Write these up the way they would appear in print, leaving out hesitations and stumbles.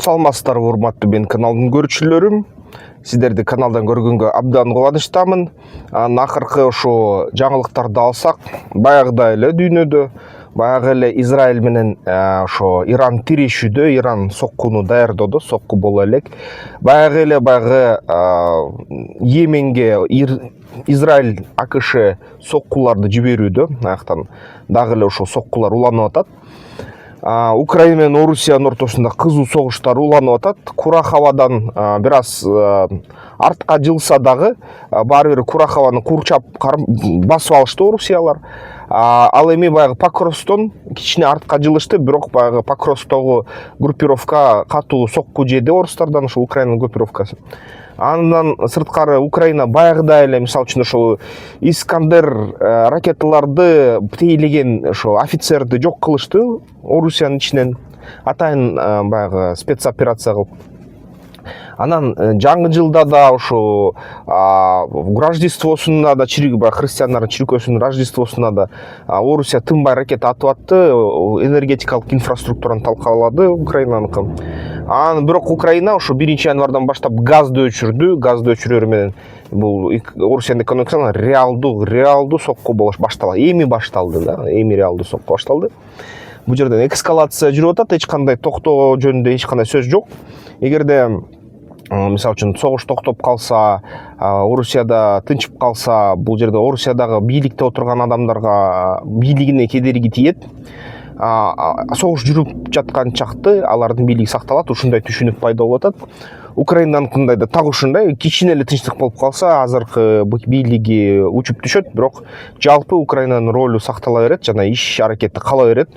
Саламатсыздар, урматтуу мен каналдын көрүүчүлөрүм. Сиздерди каналдан көргөнгө абдан кубанычтамын. Акыркы ошо жаңылыктарды алсак, баягыда эле дүйнөдө, баягы эле Израиль менен ошо Иран тирешүүдө, Иран соккуну даярдоодо, сокку боло элек. Баягы эле Йеменге Израиль АКШ соккуларды жиберүүдө, аяктан дагы эле ошо соккулар уланып атат. Украина менен Орусиянын ортосунда кызуу согуштар уланып атат. Курахавадан бир аз артка жылса дагы баары бир Курахаваны курчап басып алышты орусиялар. Ал эми баягы Покровстон кичине артка жылышты, бирок баягы Покровстогу группировка катуу сокку жеди орустардан, ошо Украинанын группировкасы. Андан сырткары Украина баягыда эле, мисалы үчүн ошол Искандер ракеталарды тейлеген ошо офицерди жок кылышты Орусиянын ичинен, атайын баягы спецоперация кылып. Анан жаңы жылда да ошо Рождествосуна да христиандардын чиркөөсүнүн Рождествосуна да Орусия тынбай ракета атып атты, энергетикалык инфраструктураны талкалады Украинаныкы. Бирок Украина ошо 1-январдан баштап газды өчүрдү. Газды өчүрөр менен бул Орусиянын экономикасына реалдуу сокку болуш башталды. Эми башталды да, эми реалдуу сокку башталды. Бул жерден эскалация жүрүп атат, эч кандай токтоо жөнүндө эч кандай сөз жок. Эгерде мисалы үчүн согуш токтоп калса, Орусияда тынчып калса, бул жерде Орусиядагы бийликте отурган адамдарга бийлигине кедерги тиет. Согуш жүрүп жаткан чакты алардын бийлиги сакталат, ушундай түшүнүк пайда болуп атат. Украинаныкындай да так ушундай, кичине эле тынчтык болуп калса, азыркы бийлиги учуп түшөт, бирок жалпы Украинанын ролу сактала берет жана иш аракети кала берет.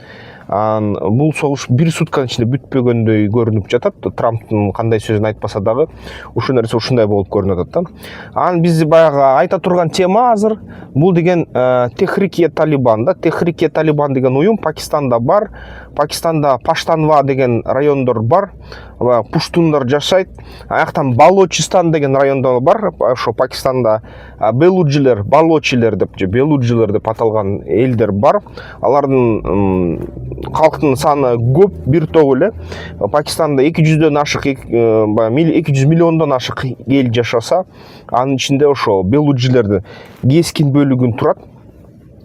Бул согуш бир сутканын ичинде бүтпөгөндөй көрүнүп жатат. Трамптын кандай сөзүн айтпаса дагы ушул нерсе ушундай болуп көрүнүп атат да. Биз баягы айта турган тема азыр бул деген Техрик-е-Талибан да. Техрик-е-Талибан деген уюм Пакистанда бар. Пакистанда Паштанва деген райондор бар. Пуштундар жашайт. Аяктан Балочистан деген райондор бар. Ошо Пакистанда балочилер деп аталган элдер бар. Алардын калктын саны көп, бир топ эле. Пакистанда 200дөн ашык, 200 миллиондон ашык эл жашаса, анын ичинде ошо белужилердин кескин бөлүгүн турат.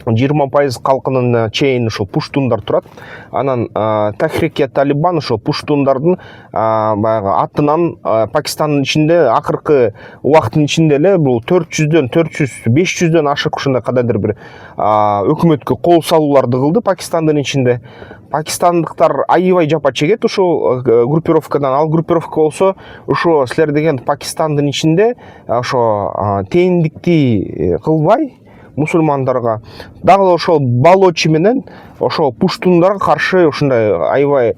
20% калкынын чейин ошо пуштундар турат. Анан Техрик-е-Талибан ошо пуштундардын баягы атынан Пакистандын ичинде акыркы убакыттын ичинде эле бул 500дөн ашык ушундай кадайдыр бир өкмөткө кол салууларды кылды Пакистандын ичинде. Пакистандыктар аябай жапа чегет ушул группировкадан. Ал группировка болсо ошо силер деген Пакистандын ичинде ошо теңдикти кылбай мусулмандарга дагы ошол балочи менен ошо пуштундарга каршы ушундай аябай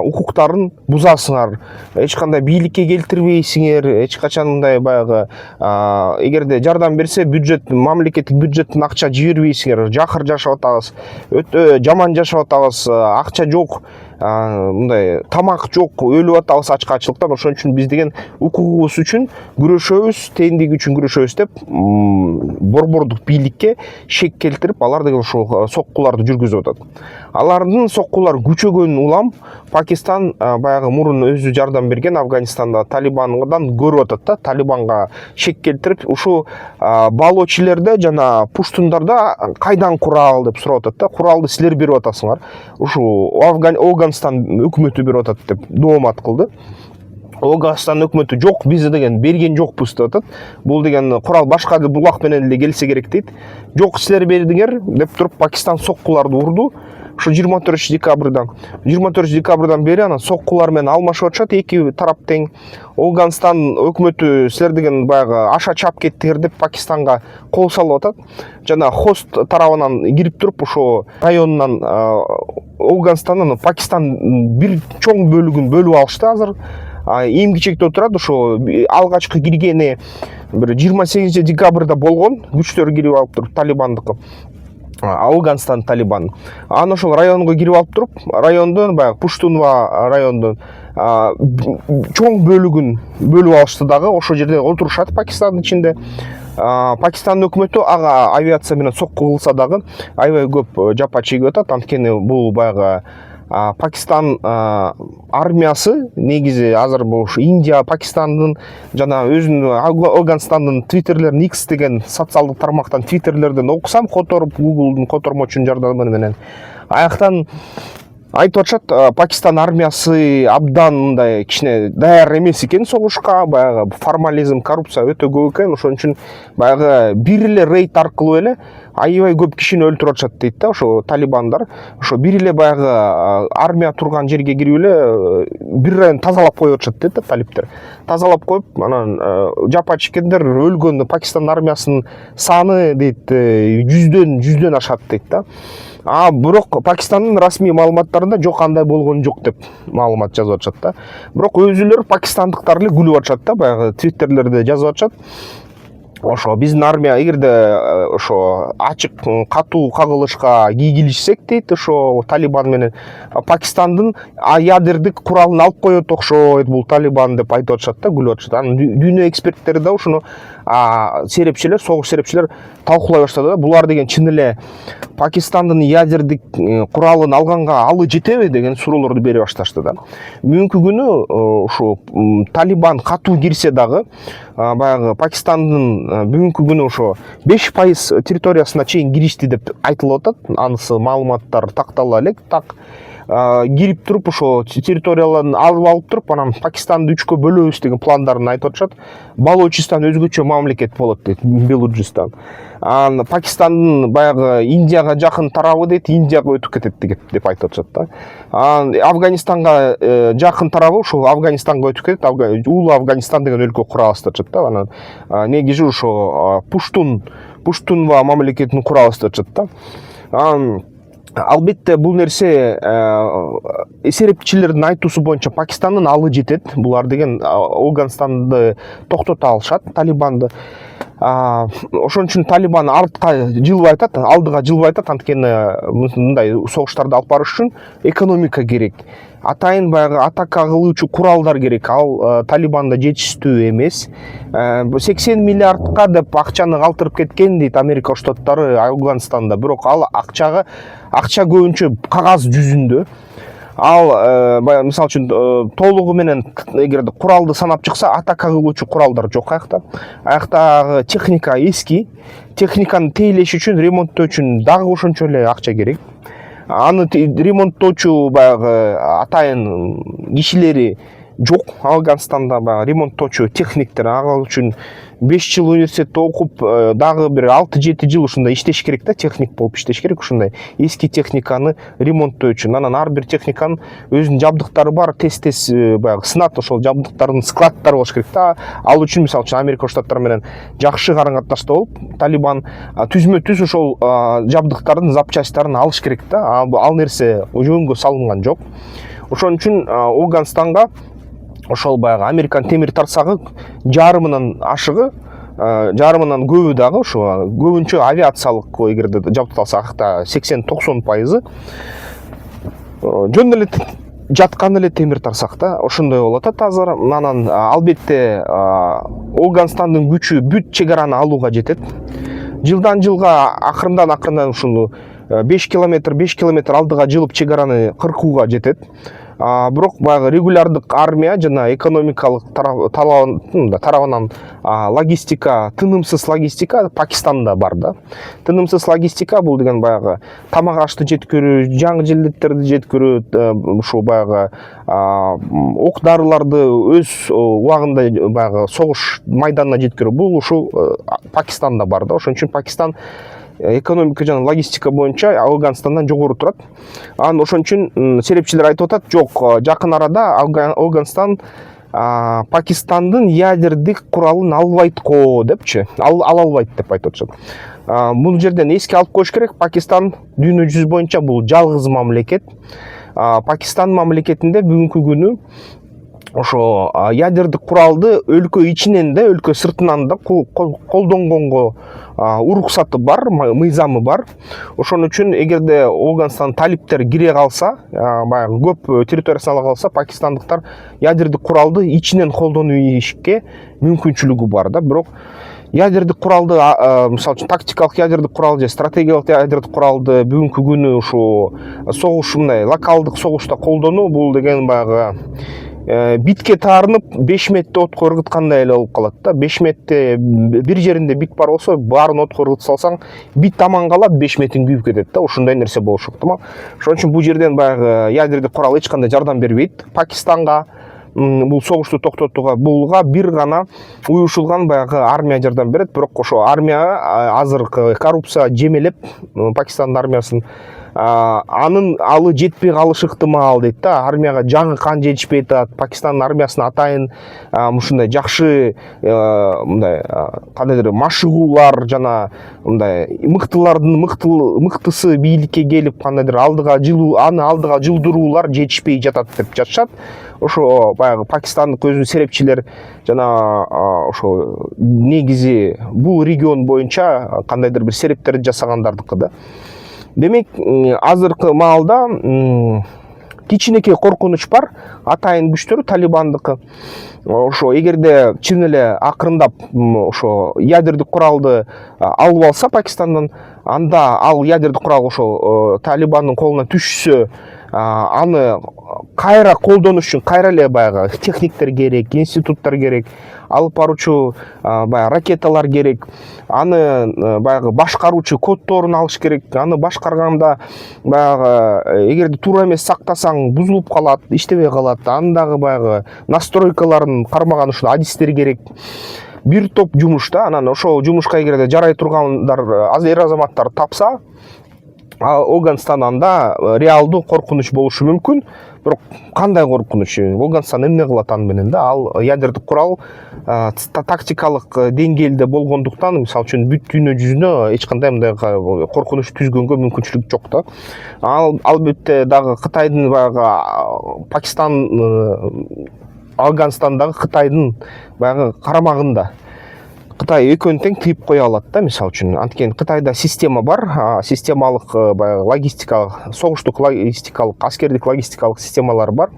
укуктарын бузасыңар, эч кандай бийликке келтирбейсиңер, эч качан мындай баягы эгерде жардам берсе мамлекеттик бюджеттен акча жибербейсиңер, жакыр жашап атабыз, өтө жаман жашап атабыз, акча жок, мындай тамак жок, өлүп атабыз ачкачылыктан. Ошон үчүн биз деген укугубуз үчүн күрөшөбүз, теңдик үчүн күрөшөбүз деп борбордук бийликке шек келтирип, алар деген ошо соккуларды жүргүзүп атат. Алардын соккулар күчөгөн улам Пакистан баягы мурун өзү жардам берген Афганистанда Талибандан көрүп атат да. Талибанга шек келтирип, ушул балочилерде жана пуштундарда кайдан курал деп сурап атат да. Куралды силер берип атасыңар, ушул Афганистан өкмөтү берип атат деп доомат кылды. Афганистан өкмөтү жок, биз деген берген жокпуз деп атат. Бул деген курал башка булак менен эле келсе керек дейт. Жок, силер бердиңер деп туруп Пакистан соккуларды урду. Ошо 24 декабрдан бери анан соккулар менен алмашып атышат, эки тарап тең. Афганистан өкмөтү силер деген баягы аша чап кеттиңер деп Пакистанга кол салып атат. Жана хост тарабынан кирип туруп ошо районунан Афганистандан Пакистан бир чоң бөлүгүн бөлүп алышты азыр. Эми кичектөө турат, ошо алгачкы киргени бир 28 декабрда болгон, күчтөр кирип алып туруп Талибандыкы. Афганистан Талибан. Аны ошол районго кирип алып туруп, райондон баягы Пуштунва райондон чоң бөлүгүн бөлүп алышты дагы. Ошол жерде отурушат Пакистандын ичинде. Пакистан өкмөтү ага авиация менен сокку кылса дагы аябай көп жапа чегип атат. Анткени бул баягы Пакистан армиясы негизи азыр бул Индия, Пакистандын жана өзүнүн Афганстандын твиттерлерин X деген социалдык тармактан твиттерлерден окусам, которуп Google'дун котормочунун жардамы менен аяктан айтып атышат, Пакистан армиясы абдан мындай кичине даяр эмес экен согушка, баягы формализм, коррупция өтө көп экен, ошон үчүн баягы бир эле рейд аркылуу эле аябай көп кишини өлтүрүп атышат дейт да, ошо талибандар. Ошо бир эле баягы армия турган жерге кирип эле бир район тазалап коюп атышат дейт да талиптер. Тазалап коюп, анан жапа чекендер өлгөн Пакистан армиясынын саны дейт жүздөн ашат дейт да. Бирок Пакистандын расмий маалыматтарында жок, андай болгон жок деп маалымат жазып атышат да. Бирок өзүлөр пакистандыктар эле күлүп атышат да, баягы твиттерлерде жазып атышат. Ошо биздин армия эгерде ошо ачык катуу кагылышка кийгилишсек дейт, ошо Талибан менен Пакистандын ядердик куралын алып коет окшойт бул Талибан деп айтып атышат да, күлүп атышат. Анан дүйнө эксперттери да ушуну серепчилер, согуш серепчилер талкуулай баштады да. Булар деген чын эле Пакистандын ядердик куралын алганга алы жетеби деген суроолорду бере башташты да. Бүгүнкү күнү ушу Талибан катуу кирсе дагы баягы Пакистандын бүгүнкү күнү ошо 5% территориясына чейин киришти деп айтылып атат. Анысы маалыматтар тактала элек, так кирип туруп ошо территорияларын алып туруп, анан Пакистанды 3кө бөлөбүз деген пландарын айтып атышат. Балочистан өзгөчө мамлекет болот дейт, Белуджистан. Пакистандын баягы Индияга жакын тарабы дейт, Индияга өтүп кетет деп айтып атышат да. Афганистанга жакын тарабы ошо Афганистанга өтүп кетет. Улуу Афганистан деген өлкө курабыз деп атышат да. Анан негизи ошо Пуштунва мамлекетин курабыз деп атышат да. Албетте бул нерсе серепчилердин айтуусу боюнча Пакистандын алы жетет. Булар деген Афганистанды токтото алышат, Талибанды. Ошон үчүн Талибан артка жылбай атат, алдыга жылбай атат, анткени мындай согуштарды алып барыш үчүн экономика керек. Атайын баягы атака кылуучу куралдар керек. Ал Талибанда жетиштүү эмес. 80 миллиардка деп акчаны калтырып кеткен дейт Америка Штаттары Афганистанда. Бирок ал акча көбүнчө кагаз жүзүндө. Ал мисалы үчүн толугу менен эгерде куралды санап чыкса, атака кылуучу куралдар жок аякта. Аяктагы техника эски. Техниканы тейлеш үчүн, ремонттоо үчүн дагы ошончо эле акча керек. Аны ремонттоочу баягы атайын кишилери жок Афганистанда, баягы ремонттоочу техниктер. Ага үчүн 5 жыл университетте окуп, дагы бир 6-7 жыл ушундай иштеш керек да, техник болуп иштеш керек ушундай эски техниканы ремонттоо үчүн. Анан ар бир техниканын өзүнүн жабдыктары бар, тез баягы сынат, ошол жабдыктардын складдары болуш керек да. Ал үчүн мисалы үчүн Америка Штаттары менен жакшы карым катнашта болуп, Талибан түзмө-түз ошол жабдыктардын запчастарын алыш керек да. Ал нерсе жөнгө салынган жок. Ошон үчүн Афганистанга ошол баягы Американын темир тарсагы жарымынан ашыгы, жарымынан көбү дагы ошо көбүнчө авиациялык эгерде жабдыкталса, акта 80-90% жөн эле жаткан эле темир тарсак да, ошондой болуп атат азыр. Анан албетте Афганистандын күчү бүт чек араны алууга жетет. Жылдан жылга акырындан ушул 5 километр алдыга жылып чек араны кыркууга жетет. Бирок баягы регулярдык армия жана экономикалык тарабынан логистика, тынымсыз логистика Пакистанда бар да. Тынымсыз логистика бул деген баягы тамак ашты жеткирүү, жаңы жилдеттерди жеткирүү, ушул баягы ок дарыларды өз убагында баягы согуш майданына жеткирүү, бул ушул Пакистанда бар да. Ошон үчүн Пакистан экономика жана логистика боюнча Афганистандан жогору турат. Ошон үчүн серепчилер айтып атат, жок, жакын арада Афганистан Пакистандын ядердик куралын албайт го депчи, ала албайт деп айтып атышат. Бул жерден эске алып коюш керек, Пакистан дүйнө жүзү боюнча бул жалгыз мамлекет. Пакистан мамлекетинде бүгүнкү күнү ошо ядердик куралды өлкө ичинен да, өлкө сыртынан да колдонгонго уруксаты бар, мыйзамы бар. Ошон үчүн эгерде Афганистан талиптер кире калса, баягы көп территориясына ала калса, пакистандыктар ядердик куралды ичинен колдонуу ийишке мүмкүнчүлүгү бар да. Бирок ядердик куралды мисалы үчүн тактикалык ядердик курал же стратегиялык ядердик куралды бүгүнкү күнү ушу согуш мындай локалдык согушта колдонуу бул деген баягы битке таарынып 5 метте отко ыргыткандай эле болуп калат да. 5 метте бир жеринде бит бар болсо баарын отко ыргытып салсаң бит аман калат, 5 метиң күйүп кетет да. Ошондой нерсе болушу ыктымал. Ошон үчүн бул жерден баягы ядердик курал эч кандай жардам бербейт Пакистанга. Бул согушту токтотууга булга бир гана уюшулган баягы армия жардам берет. Бирок ошо армия азыркы коррупция жемелеп Пакистандын армиясын алы жетпей калышы ыктымал дейт да. Армияга жаңы кан жетишпей атат. Пакистандын армиясына атайын ушундай жакшы мындай кандайдыр машыгуулар жана мындай мыктылардын мыктысы бийликке келип кандайдыр алдыга жылдыруулар жетишпей жатат деп жатышат. Ошо баягы пакистандык өзү серепчилер жана ошо негизи бул регион боюнча кандайдыр бир серептерди жасагандардыкы да. Демек, азыркы маалда кичинекей коркунуч бар, атайын күчтөр Талибандыкы. Ошо эгерде чын эле акырындап ошо ядердик куралды алып алса Пакистандан, анда ал ядердик курал ошо Талибандын колуна түшсө, аны кайра колдонуш үчүн кайра эле баягы техниктер керек, институттар керек, алып баруучу баягы ракеталар керек, аны баягы башкаруучу коддорун алыш керек. Аны башкарганда баягы эгерде туура эмес сактасаң бузулуп калат, иштебей калат. Андагы баягы настройкаларын кармаган ушул адистер керек. Бир топ жумуш да. Анан ошол жумушка эгерде жарай тургандар эр азаматтар тапса, Афганистан анда реалдуу коркунуч болушу мүмкүн. Бирок кандай коркунуч? Афганистан эмне кылат аны менен да? Ал ядердик курал тактикалык деңгээлде болгондуктан, мисалы үчүн бүт дүйнө жүзүнө эч кандай мындай коркунуч түзгөнгө мүмкүнчүлүк жок да. Албетте дагы Кытайдын баягы Пакистан Афганистандагы Кытайдын баягы карамагында. Кытай экөөнү тең тыйып кое алат да, мисалы үчүн. Анткени Кытайда система бар, системалык баягы логистикалык, согуштук логистикалык, аскердик логистикалык системалар бар.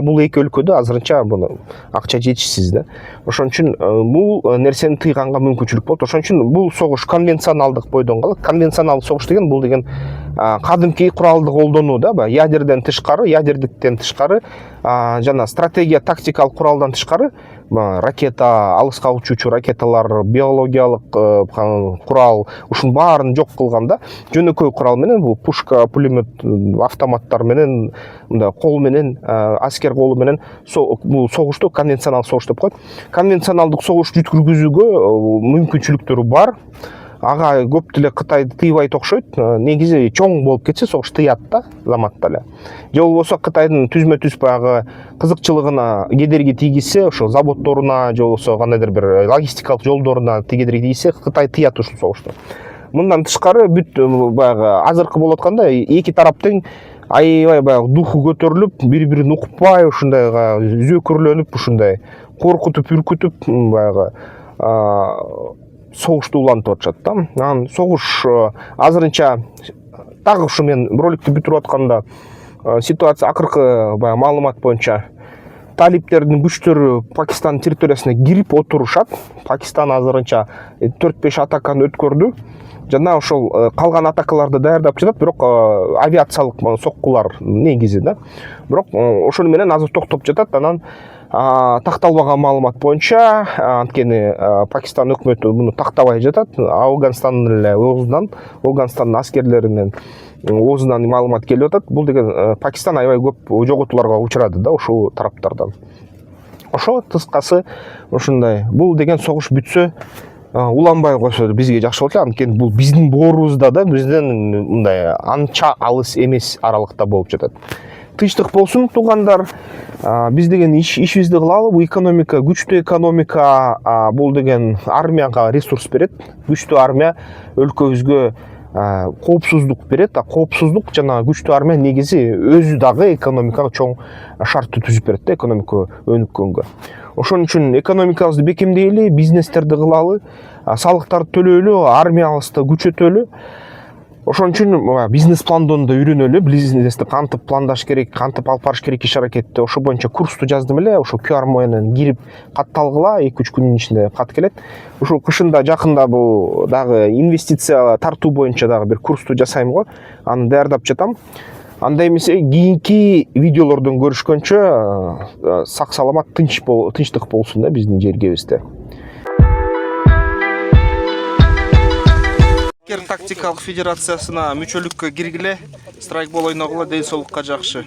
Бул эки өлкөдө азырынча буну акча жетишсиз да. Ошон үчүн бул нерсени тыйганга мүмкүнчүлүк болот. Ошон үчүн бул согуш конвенционалдык бойдон калат. Конвенционалдык согуш деген бул деген кадимки куралды колдонуу да, ядерден тышкары, ядердиктен тышкары жана стратегия тактикалык куралдан тышкары ракета, алыска учуучу ракеталар, биологиялык курал, ушунун баарын жок кылганда жөнөкөй курал менен бул пушка, пулемет, автоматтар менен, мындай кол менен, аскер колу менен бул согушту конвенционалдык согуш деп коет. Конвенционалдык согуш жүткүргүзүүгө мүмкүнчүлүктөрү бар. Ага көп деле Кытайды тыйбайт окшойт. Негизи чоң болуп кетсе согуш тыят да, заматта эле. Же болбосо Кытайдын түзмө-түз баягы кызыкчылыгына кедерги тийгизсе, ошо заводдоруна же болбосо кандайдыр бир логистикалык жолдоруна кедерги тийгизсе, Кытай тыят ушул согушту. Мындан тышкары бүт баягы азыркы болуп атканда эки тараптын аябай баягы духу көтөрүлүп, бири-бирин укпай, ушундай зөөкүрлөнүп, ушундай коркутуп, үркүтүп баягы согушту улантып атышат да. Анан согуш азырынча дагы ушу мен роликти бүтүрүп атканда ситуация акыркы баягы маалымат боюнча талиптердин күчтөрү Пакистан территориясына кирип отурушат. Пакистан азырынча 4-5 атаканы өткөрдү. Жана ошол калган атакаларды даярдап жатат, бирок авиациялык соккулар негизи да. Бирок ошону менен азыр токтоп жатат. Анан такталбаган маалымат боюнча, анткени Пакистан өкмөтү муну тактабай жатат. Афганистандын эле оозунан, Афганистандын аскерлеринин оозунан маалымат келип атат. Бул деген Пакистан аябай көп жоготууларга учурады да ушул тараптардан. Ошо кыскасы ушундай. Бул деген согуш бүтсө, уланбай койсо бизге жакшы болот эле, анткени бул биздин боорубузда да, бизден мындай анча алыс эмес аралыкта болуп жатат. Тынчтык болсун туугандар. Биз деген ишибизди кылалы. Бул экономика, күчтүү экономика бул деген армияга ресурс берет. Күчтүү армия өлкөбүзгө коопсуздук берет. Коопсуздук жана күчтүү армия негизи өзү дагы экономикага чоң шартты түзүп берет да, экономика өнүккөнгө. Ошон үчүн экономикабызды бекемдейли, бизнестерди кылалы, салыктарды төлөйлү, армиябызды күчөтөлү. Ошон үчүн бизнес пландоону да үйрөнөлү, бизнести кантип пландаш керек, кантип алып барыш керек иш аракетти, ошо боюнча курсту жаздым эле. Ошо QR менен кирип катталгыла 2-3 күнүн ичинде кат келет. Ушул кышында жакында бул дагы инвестиция тартуу боюнча дагы бир курсту жасайм го. Аны даярдап жатам. Андай эмесе кийинки видеолордон көрүшкөнчө сак саламат тынчтык болсун да биздин жергебизде. Тактикалык федерациясына мүчөлүккө киргиле, страйкбол ойногула, ден соолукка жакшы.